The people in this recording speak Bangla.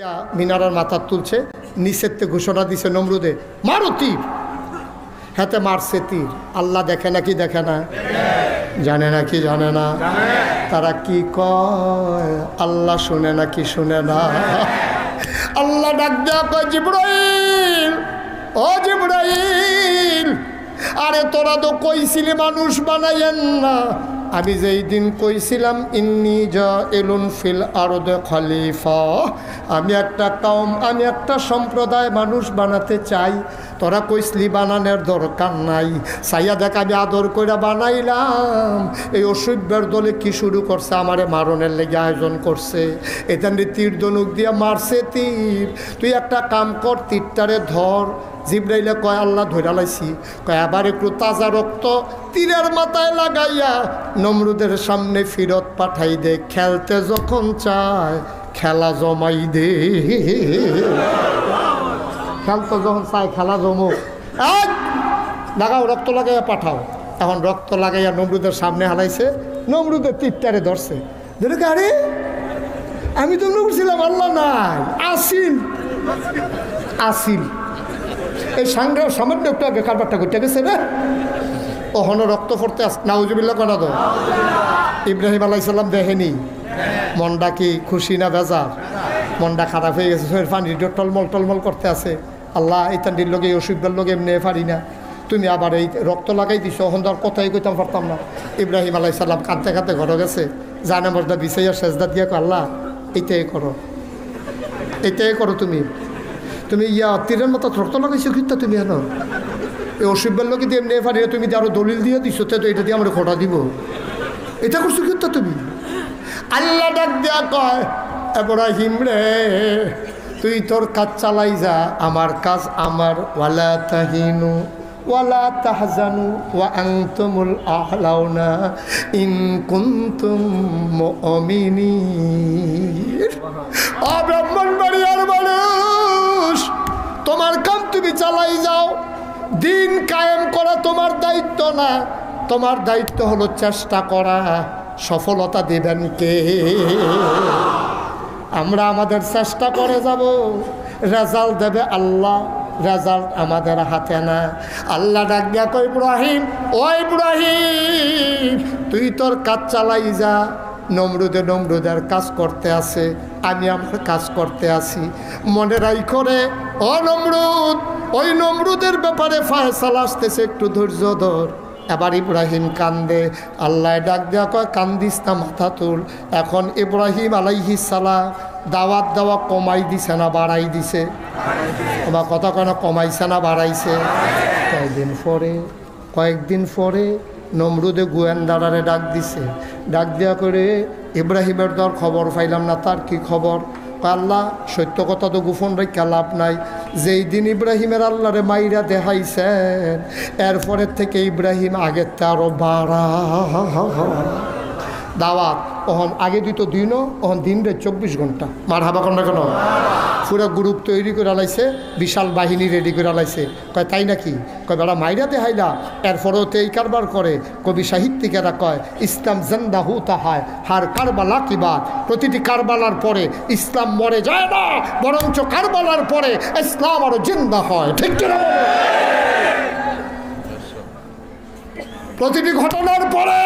ইয়া মিনারার মাথা তুলছে, নিচেতে ঘোষণা দিছে নমরুদে, মারো তীর। হাতে মারছে তীর। আল্লাহ দেখে না কি দেখে না? জানে না কি জানে না? তারা কি কয় আল্লাহ শুনে না কি শুনে না? আল্লাহ ডাক দেয়া কয়, জিবরাইল, ও জিবরাইল, আরে তোরা তো কইছিলি মানুষ বানাইয়েন না। আমি যেই দিন কইছিলাম ইন্নী জাইলুন ফিল আরদে খলিফা, আমি একটা কওম, আমি একটা সম্প্রদায় মানুষ বানাতে চাই, তোরা কইসলি বানানোর দরকার নাই। সাইয়া দেখ আমি আদর করে বানাইলাম। এই অসভ্যের দলে কি শুরু করছে, আমারে মারণের লেগে আয়োজন করছে। এখান তীর ধনুক দিয়ে মারছে তীর। তুই একটা কাম কর, তীরটারে ধর। জিবরাইলে কয় আল্লাহ ধইরা লাইছি। কয় আবার একটু তাজা রক্ত তীরের মাথায় লাগাইয়া নমরুদের সামনে ফিরত পাঠাই দে, খেলতে যখন চায় খেলা জমাই দে। খেলতে যখন চায় খেলা জমো, লাগাও, রক্ত লাগাইয়া পাঠাও। এখন রক্ত লাগাইয়া নমরুদের সামনে হালাইছে, নমরুদের তীরটারে ধরছে। ধরে আরে আমি তো বলছিলাম আল্লাহ নাই, আসিল আসিল। এই সাংগ্রাম সামান্য একটু আগে কারবারটা ঘটে গেছে না, ওখানে রক্ত পড়তে আস। নাউজুবিল্লাহ করা দো। ইব্রাহিম আলাইহিস সালাম দেখেনি মনটা কি খুশি না বেজার? মনটা খারাপ হয়ে গেছে, পানি টলমল টলমল করতে আছে। আল্লাহ এই তান্ডির লোকে, এই অসুবিধার লোকে এমনি পারি না, তুমি আবার এই রক্ত লাগাই দিছো। ওখান তো আর কথাই কইতাম পারতাম না। ইব্রাহিম আলাইহিস সালাম কাঁদতে কাঁদতে ঘরে গেছে, জানে মর্দা বিছাইয়া সেজদা দিয়া আল্লাহ এইটাই করো, এইটাই করো। তুমি তুমি ইয়া তীরের মতো রক্ত লাগাইছো কিন্তু তুমি জানো এই অসুবিধার লোকে দিয়ে এমনি পারি না, তুমি আরো দলিল দিয়ে দিছো, তো এটা দিয়ে আমরা খোটা দিব, এটা করছো কিন্তু তুমি। আল্লাহ ডাক দেয়া কয়, ইব্রাহিম রে, তুই তোর কাজ চালাই যা, আমার কাজ আমার। ওয়ালা তাহিনু ওয়ালা তাহজানু ওয়া আনতুমুল আ'লাউনা ইন কুনতুম মুমিনিন। ও ব্রাহ্মণবাড়িয়ার মানুষ, তোমার কাম তুমি চালাই যাও। দিন কায়েম করা তোমার দায়িত্ব না, তোমার দায়িত্ব হলো চেষ্টা করা। সফলতা দেবেন কে? আমরা আমাদের চেষ্টা করে যাব, রেজাল্ট দেবে আল্লাহ, রেজাল্ট আমাদের হাতে না। আল্লাহ ডাক দিয়া কই, ইব্রাহিম, ও ইব্রাহিম, তুই তোর কাজ চালাই যা। নমরুদের কাজ করতে আছে, আমি আমার কাজ করতে আছি। মনে রাই করে ও নমরুদ, ওই নমরুদের ব্যাপারে ফায়সালা আসতেছে, একটু ধৈর্য ধর। এবার ইব্রাহিম কান্দে। আল্লাহ ডাক দেয়া কয়, কান্দিস না, মাথা তুল। এখন ইব্রাহিম আলাইহিস সালাম দাওয়াত দেওয়া কমাই দিছে না বাড়াই দিছে? আমার কথা কেন কমাইছে না বাড়াইছে? কয়েকদিন পরে নমরুদে গোয়েন্দারারে ডাক দিছে। ডাক দেওয়া করে, ইব্রাহিমের দর খবর পাইলাম না, তার কি খবর? আল্লাহ সত্য কথা তো গোপন রেখা লাভ নাই। যেই দিন ইব্রাহিমের আল্লাহরে মাইরা দেখাইছেন, এরপরের থেকে ইব্রাহিম আগের তে আরো বাড়া দাওয়াত। ওহন আগে দিত দিনও, ওহন দিন রে 24 ঘন্টা। মার হাবা কন্যা কেন? পুরো গ্রুপ তৈরি করে আলাইছে, বিশাল বাহিনী রেডি করে আলাইছে। কয় তাই নাকি? কয় বেড়া মাইরা দেখাইলা, এরপরেও তো এই কারবার করে। কবি সাহিত্যিকেরা কয়, ইসলাম জিন্দা হুতা হয় হার কারবালা কি বাত। প্রতিটি কারবালার পরে ইসলাম মরে যায় না, বরঞ্চ কারবালার পরে ইসলাম আরো জিন্দা হয়। ঠিক কিনা? প্রতিটি ঘটনার পরে